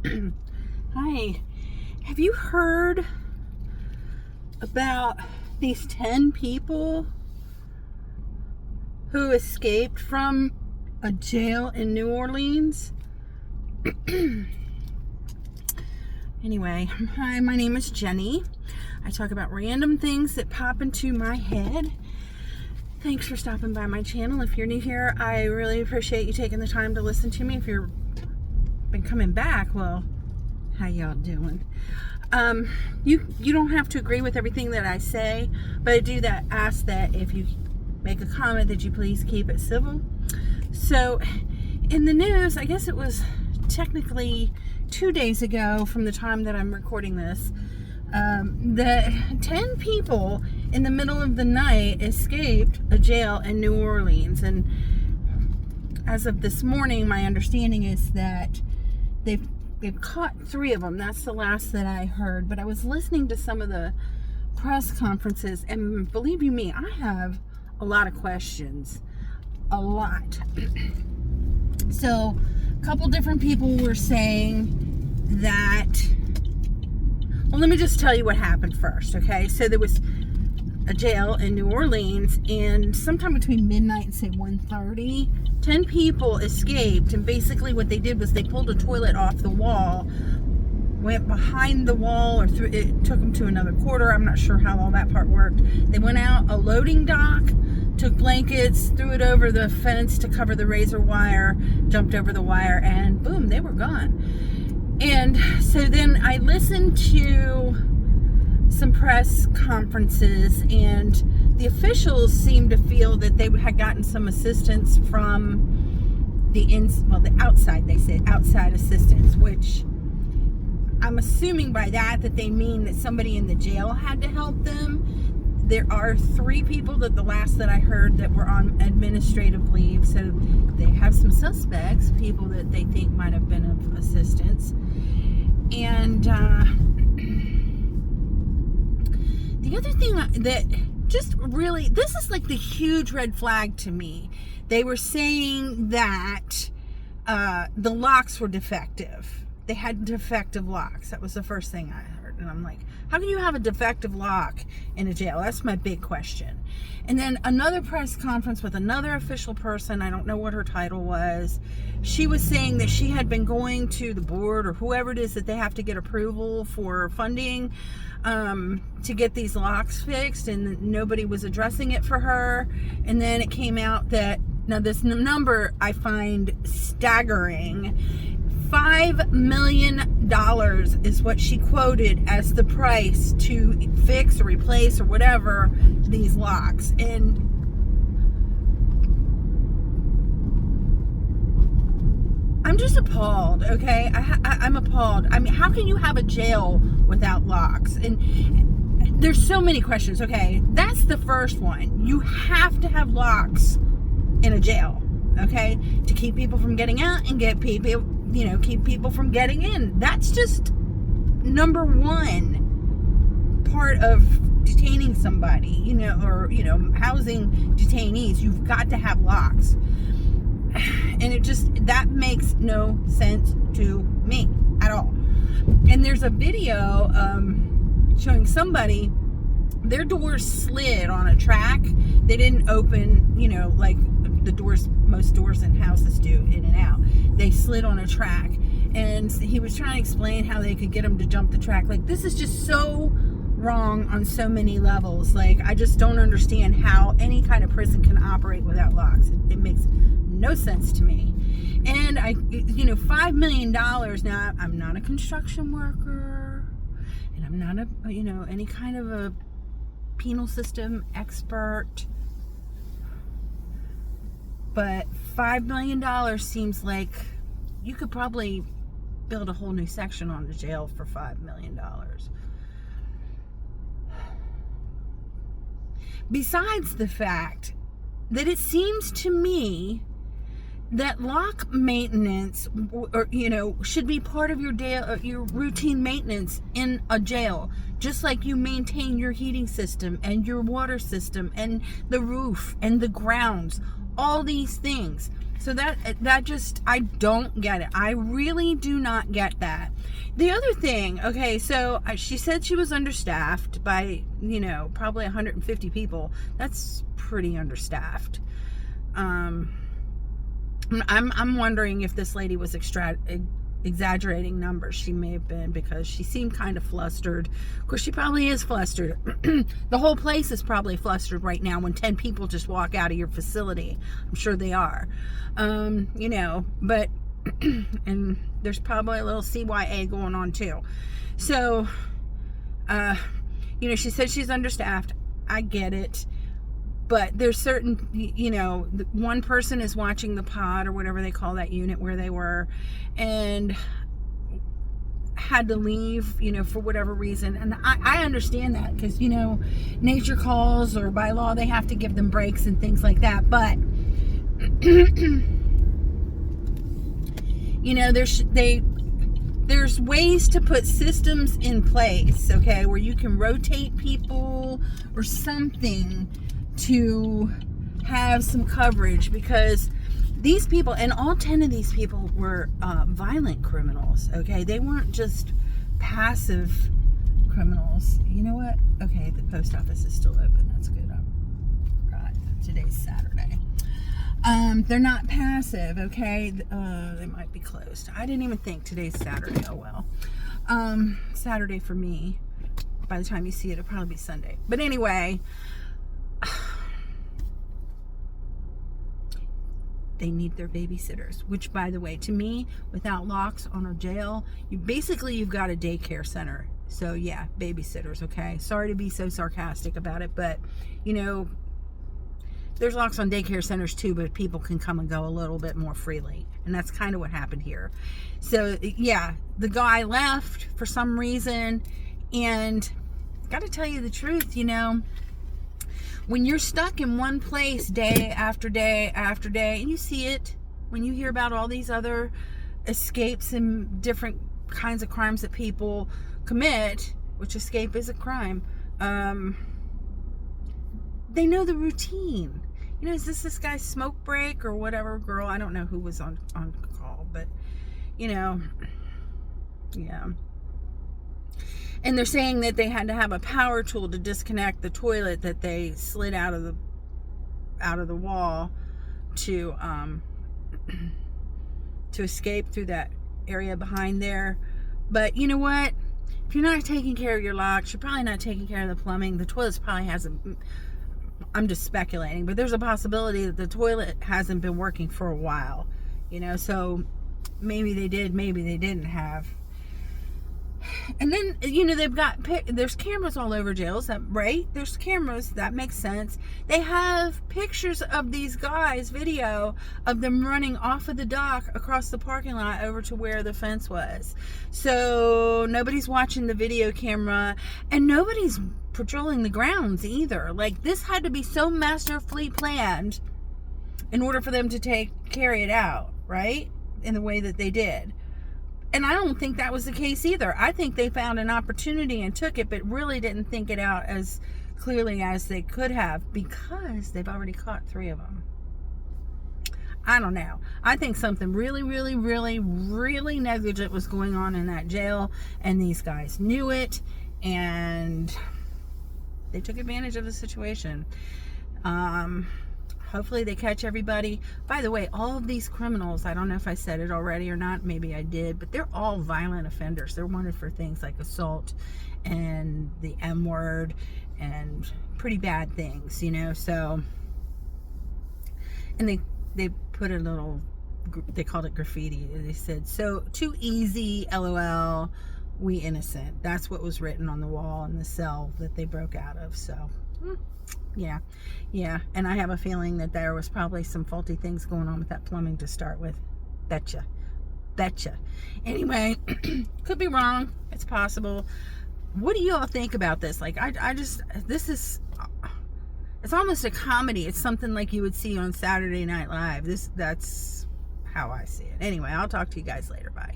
Hi. Have you heard about these 10 people who escaped from a jail in New Orleans? Anyway, hi, my name is Jenny. I talk about random things that pop into my head. Thanks for stopping by my channel. If you're new here, I really appreciate you taking the time to listen to me. If you've been coming back, well, how y'all doing? You don't have to agree with everything that I say, but I do ask that if you make a comment that you please keep it civil. So in the news, I guess it was technically 2 days ago from the time that I'm recording this, that 10 people in the middle of the night escaped a jail in New Orleans. And as of this morning, my understanding is that they've caught 3 of them. That's the last that I heard. But I was listening to some of the press conferences, and believe you me, I have a lot of questions. A lot. So, a couple different people were saying that... Well, let me just tell you what happened first, okay? So, there was a jail in New Orleans, and sometime between midnight and say 1:30, 10 people escaped, and basically what they did was they pulled a toilet off the wall, went behind the wall, or through it, took them to another quarter. I'm not sure how all that part worked. They went out a loading dock, took blankets, threw it over the fence to cover the razor wire, jumped over the wire, and boom, they were gone. And so then I listened to some press conferences, and the officials seemed to feel that they had gotten some assistance from the outside. They said outside assistance, which I'm assuming by that they mean that somebody in the jail had to help them. There are 3 people that the last that I heard that were on administrative leave, so they have some suspects, people that they think might have been of assistance. And the other thing that just really, this is like the huge red flag to me. They were saying that the locks were defective. They had defective locks. That was the first thing I heard. And I'm like, how can you have a defective lock in a jail? That's my big question. And then another press conference with another official person, I don't know what her title was. She was saying that she had been going to the board or whoever it is that they have to get approval for funding to get these locks fixed, and nobody was addressing it for her. And then it came out that, now this number I find staggering, $5 million is what she quoted as the price to fix or replace or whatever these locks. And I'm just appalled, okay? I'm appalled. I mean, how can you have a jail without locks? And there's so many questions, okay? That's the first one. You have to have locks in a jail, okay? To keep people from getting out and get people, keep people from getting in. That's just number 1 part of detaining somebody, or housing detainees. You've got to have locks. And that makes no sense to me at all. And there's a video showing somebody, their doors slid on a track. They didn't open, like the doors, most doors in houses do, in and out. They slid on a track. And he was trying to explain how they could get them to jump the track. Like, this is just so wrong on so many levels. Like, I just don't understand how any kind of prison can operate without locks. It makes no sense to me. And $5 million. Now, I'm not a construction worker, and I'm not any kind of a penal system expert, but $5 million seems like you could probably build a whole new section on the jail for $5 million. Besides the fact that it seems to me that lock maintenance, or should be part of your routine maintenance in a jail, just like you maintain your heating system and your water system and the roof and the grounds, all these things. So that just, I don't get it. I really do not get that. The other thing, okay, so she said she was understaffed by, probably 150 people. That's pretty understaffed. I'm wondering if this lady was exaggerating numbers. She may have been, because she seemed kind of flustered. Of course, she probably is flustered. The whole place is probably flustered right now when 10 people just walk out of your facility. I'm sure they are. But and there's probably a little CYA going on too. So, she said she's understaffed. I get it. But there's certain, one person is watching the pod or whatever they call that unit where they were, and had to leave, for whatever reason. And I understand that, because, nature calls, or by law they have to give them breaks and things like that. But, there's ways to put systems in place, okay, where you can rotate people or something to have some coverage, because these people, and all 10 of these people were violent criminals, okay? They weren't just passive criminals. You know what? Okay, the post office is still open. That's good. Right. Today's Saturday. They're not passive, okay? They might be closed. I didn't even think today's Saturday. Oh, well. Saturday for me. By the time you see it, it'll probably be Sunday. But anyway, they need their babysitters, which, by the way, to me, without locks on a jail, you've got a daycare center. So yeah, babysitters, okay? Sorry to be so sarcastic about it, but there's locks on daycare centers too, but people can come and go a little bit more freely. And that's kind of what happened here. So yeah, the guy left for some reason, and gotta tell you the truth, when you're stuck in one place day after day after day, and you see it when you hear about all these other escapes and different kinds of crimes that people commit, which escape is a crime, they know the routine. Is this guy's smoke break or whatever, girl? I don't know who was on call, but, yeah. And they're saying that they had to have a power tool to disconnect the toilet that they slid out of the wall to escape through that area behind there. But you know what? If you're not taking care of your locks, you're probably not taking care of the plumbing. The toilet probably hasn't. I'm just speculating, but there's a possibility that the toilet hasn't been working for a while. So maybe they did, maybe they didn't have. And then, there's cameras all over jails, right? There's cameras, that makes sense. They have pictures of these guys, video of them running off of the dock across the parking lot over to where the fence was. So nobody's watching the video camera, and nobody's patrolling the grounds either. Like, this had to be so masterfully planned in order for them to carry it out, right? In the way that they did. And I don't think that was the case either. I think they found an opportunity and took it, but really didn't think it out as clearly as they could have, because they've already caught 3 of them. I don't know. I think something really, really, really, really negligent was going on in that jail, and these guys knew it, and they took advantage of the situation. Hopefully they catch everybody. By the way, all of these criminals, I don't know if I said it already or not, maybe I did, but they're all violent offenders. They're wanted for things like assault and the M word and pretty bad things, so, and they put a little, they called it graffiti. They said, "So too easy, LOL, we innocent." That's what was written on the wall in the cell that they broke out of. So yeah, and I have a feeling that there was probably some faulty things going on with that plumbing to start with. Betcha. Anyway, could be wrong. It's possible. What do you all think about this? Like, this is, it's almost a comedy. It's something like you would see on Saturday Night Live. That's how I see it. Anyway, I'll talk to you guys later. Bye.